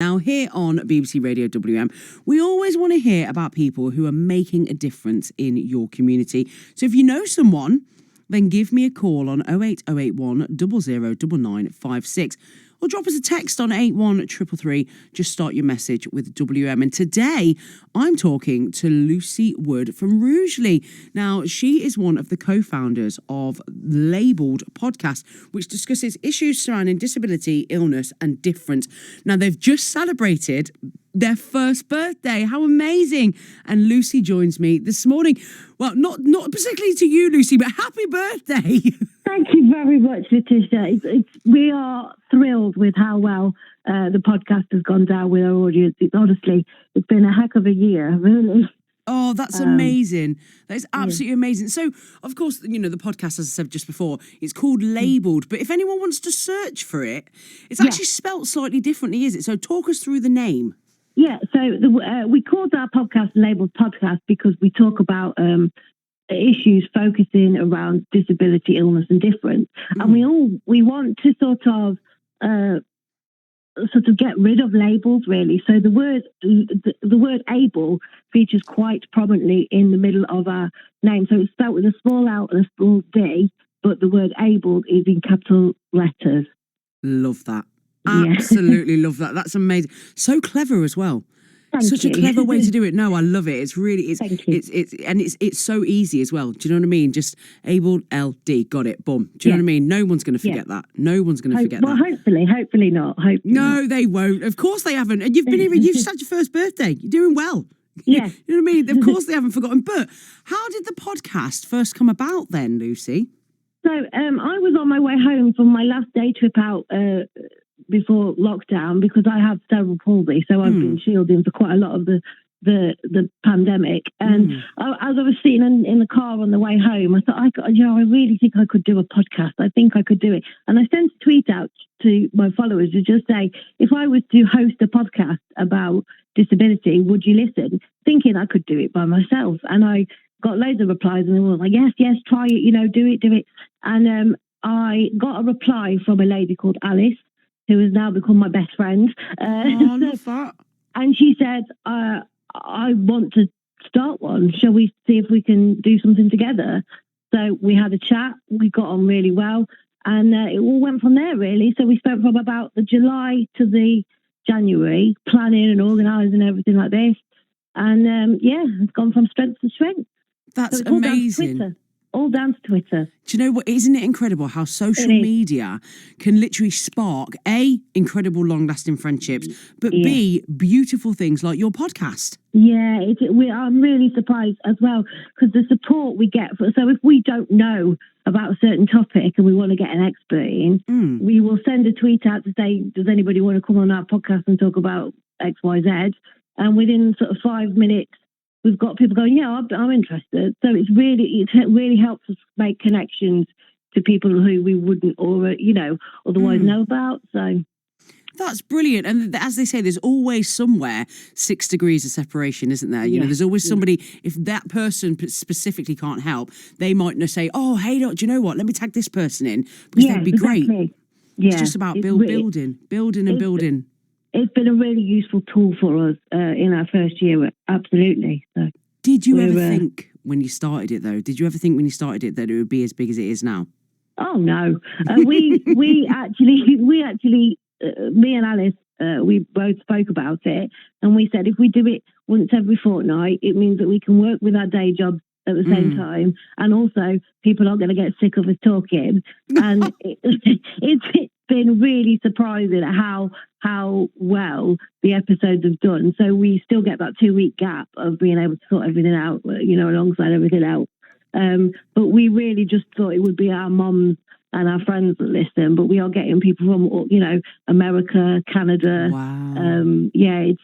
Now, here on BBC Radio WM, we always want to hear about people who are making a difference in your community. So if you know someone, then give me a call on 08081 009956 or drop us a text on 81333. Just start your message with WM. And today, I'm talking to Lucy Wood from Rugeley. Now, she is one of the co-founders of lABLEd podcast, which discusses issues surrounding disability, illness, and difference. Now, they've just celebrated their first birthday. How amazing. And Lucy joins me this morning. Well, not particularly to you, Lucy, but happy birthday. Thank you very much, Letitia. We are thrilled with how well the podcast has gone down with our audience. It's been a heck of a year, really. Oh, that's amazing. That is absolutely amazing. So, of course, you know, the podcast, as I said just before, it's called lABLEd. But if anyone wants to search for it, it's actually spelt slightly differently, is it? So talk us through the name. Yeah, so we called our podcast lABLEd Podcast because we talk about issues focusing around disability, illness, and difference, and we want to sort of get rid of labels, really. So the word able features quite prominently in the middle of our name. So it's spelled with a small L and a small D, but the word able is in capital letters. Love that. Absolutely love that. That's amazing. So clever as well. Such a clever way to do it. No, I love it. It's really, it's so easy as well. Do you know what I mean? Just able LD, got it, boom. Do you know what I mean? No one's going to forget that. No one's going to forget that. Well, hopefully not. No, they won't. Of course they haven't. And you've been here. You've just had your first birthday. You're doing well. Yeah. You know what I mean? Of course they haven't forgotten. But how did the podcast first come about then, Lucy? So I was on my way home from my last day trip out before lockdown because I have cerebral palsy, so I've been shielding for quite a lot of the pandemic. And as I was sitting in the car on the way home, I thought, I really think I could do a podcast. I think I could do it. And I sent a tweet out to my followers to just say, if I was to host a podcast about disability, would you listen? Thinking I could do it by myself. And I got loads of replies, and they were like, yes, try it, do it. And I got a reply from a lady called Alice, who has now become my best friend. I love that. And she said, I want to start one. Shall we see if we can do something together? So we had a chat. We got on really well. And it all went from there, really. So we spent from about the July to the January planning and organising everything like this. And it's gone from strength to strength. That's amazing. All down to Twitter. Do you know what? Isn't it incredible how social media can literally spark A, incredible long-lasting friendships, but B, beautiful things like your podcast? Yeah, I'm really surprised as well because the support we get. So if we don't know about a certain topic and we want to get an expert in, we will send a tweet out to say, does anybody want to come on our podcast and talk about X, Y, Z? And within sort of 5 minutes, we've got people going, yeah, I'm interested. So it really helps us make connections to people who we wouldn't otherwise know about. So that's brilliant. And as they say, there's always somewhere 6 degrees of separation, isn't there? You know, there's always somebody, if that person specifically can't help, they might say, oh, hey, do you know what? Let me tag this person in because they'd be great. Yeah, it's just about building. It's been a really useful tool for us in our first year, absolutely. So, did you ever think when you started it, though? Did you ever think when you started it that it would be as big as it is now? Oh no, we actually, me and Alice, we both spoke about it, and we said if we do it once every fortnight, it means that we can work with our day jobs at the same time, and also people aren't going to get sick of us talking. And it's been really surprising at how well the episodes have done. So we still get that 2-week gap of being able to sort everything out, alongside everything else. But we really just thought it would be our moms and our friends that listen. But we are getting people from, America, Canada. Wow.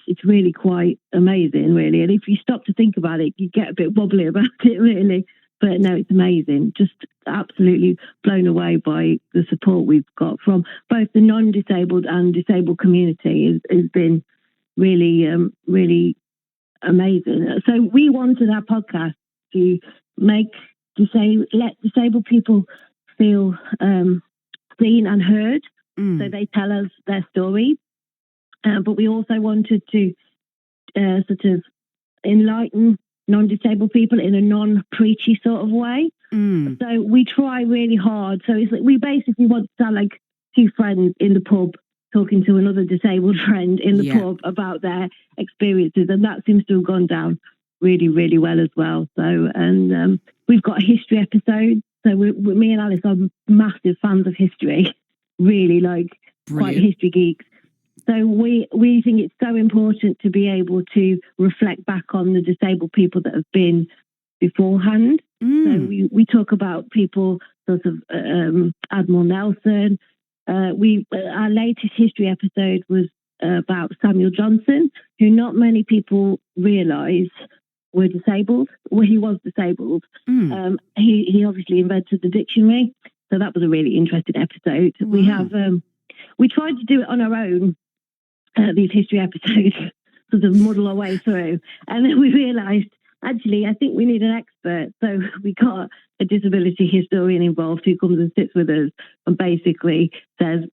It's really quite amazing, really. And if you stop to think about it, you get a bit wobbly about it, really. But no, it's amazing. Just absolutely blown away by the support we've got from both the non-disabled and disabled community. Has been really, really amazing. So we wanted our podcast to let disabled people feel seen and heard. So they tell us their story. but we also wanted to sort of enlighten non-disabled people in a non-preachy sort of way. So we try really hard. So it's like we basically want to sound like two friends in the pub talking to another disabled friend in the pub about their experiences, and that seems to have gone down really, really well as well. So, and we've got a history episode. So me and Alice are massive fans of history, really quite history geeks. So we think it's so important to be able to reflect back on the disabled people that have been beforehand. So we talk about people sort of Admiral Nelson. Our latest history episode was about Samuel Johnson, who not many people realise were disabled. Well, he was disabled. He obviously invented the dictionary, so that was a really interesting episode. Wow. We tried to do it on our own, these history episodes, sort of muddle our way through, and then we realised, actually, I think we need an expert. So we got a disability historian involved who comes and sits with us and basically says,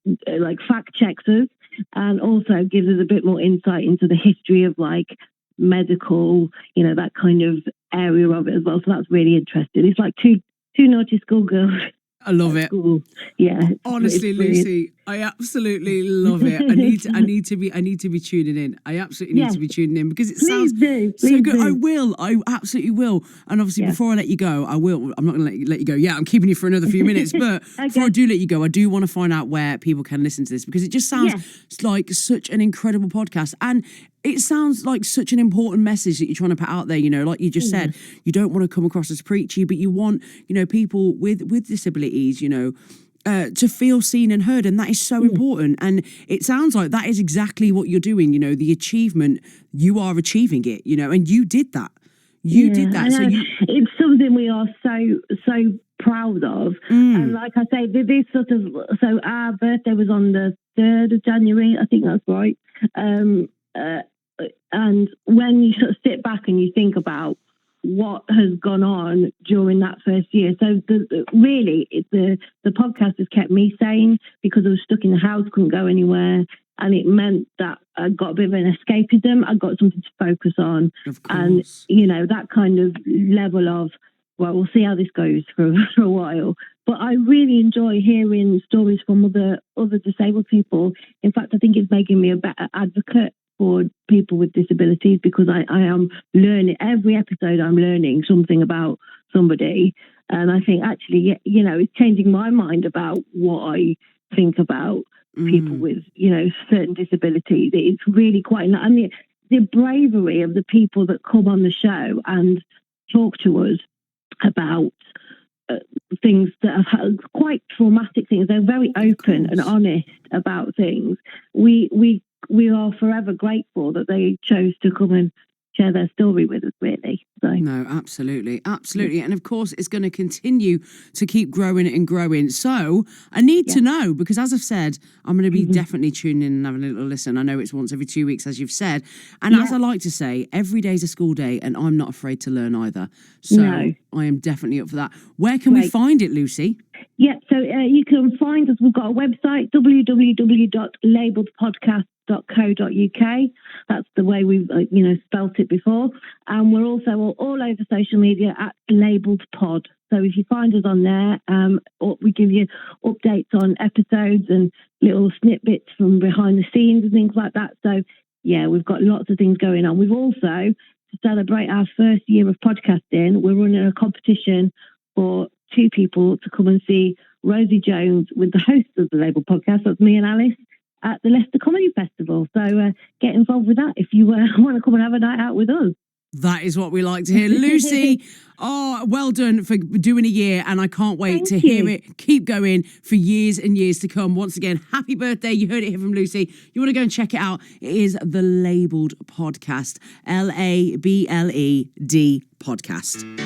fact checks us, and also gives us a bit more insight into the history of medical, that kind of area of it as well. So that's really interesting. It's like two naughty schoolgirls. I love it. School. Yeah. Honestly, Lucy, I absolutely love it. I need to be tuning in. I absolutely need to be tuning in because it sounds so good. I absolutely will. And obviously, before I let you go, I'm not going to let you go. Yeah, I'm keeping you for another few minutes. But before I do let you go, I do want to find out where people can listen to this, because it just sounds like such an incredible podcast. And it sounds like such an important message that you're trying to put out there, like you just said. You don't want to come across as preachy, but you want, people with disabilities, to feel seen and heard. And that is so important. And it sounds like that is exactly what you're doing, the achievement, you are achieving it, and you did that. You did that. So it's something we are so proud of. And like I say, this so our birthday was on the 3rd of January, I think that's right. And when you sort of sit back and you think about what has gone on during that first year, so the podcast has kept me sane because I was stuck in the house, couldn't go anywhere, and it meant that I got a bit of an escapism. I got something to focus on, and that kind of level of, well, we'll see how this goes for a while. But I really enjoy hearing stories from other disabled people. In fact, I think it's making me a better advocate for people with disabilities, because I am learning every episode. I'm learning something about somebody, and I think actually, it's changing my mind about what I think about people with, certain disabilities. It's really quite, and the bravery of the people that come on the show and talk to us about things that have had quite traumatic things. They're very open and honest about things. We are forever grateful that they chose to come and share their story with us, really. So. No, absolutely. And of course, it's going to continue to keep growing and growing. So I need to know, because as I've said, I'm going to be definitely tuning in and having a little listen. I know it's once every 2 weeks, as you've said. And as I like to say, every day's a school day, and I'm not afraid to learn either. So I am definitely up for that. Where can we find it, Lucy? Yeah, so you can find us. We've got a website, www.labelledpodcast.co.uk. That's the way we've spelt it before. And we're also all over social media at lABLEd. So if you find us on there, we give you updates on episodes and little snippets from behind the scenes and things like that. So yeah, we've got lots of things going on. We've also, to celebrate our first year of podcasting, we're running a competition for 2 people to come and see Rosie Jones with the hosts of the lABLEd podcast. That's me and Alice at the Leicester Comedy Festival. So get involved with that if you want to come and have a night out with us. That is what we like to hear. Lucy, well done for doing a year, and I can't wait to hear it keep going for years and years to come. Once again, happy birthday. You heard it here from Lucy. You want to go and check it out. It is the lABLEd podcast, lABLED podcast.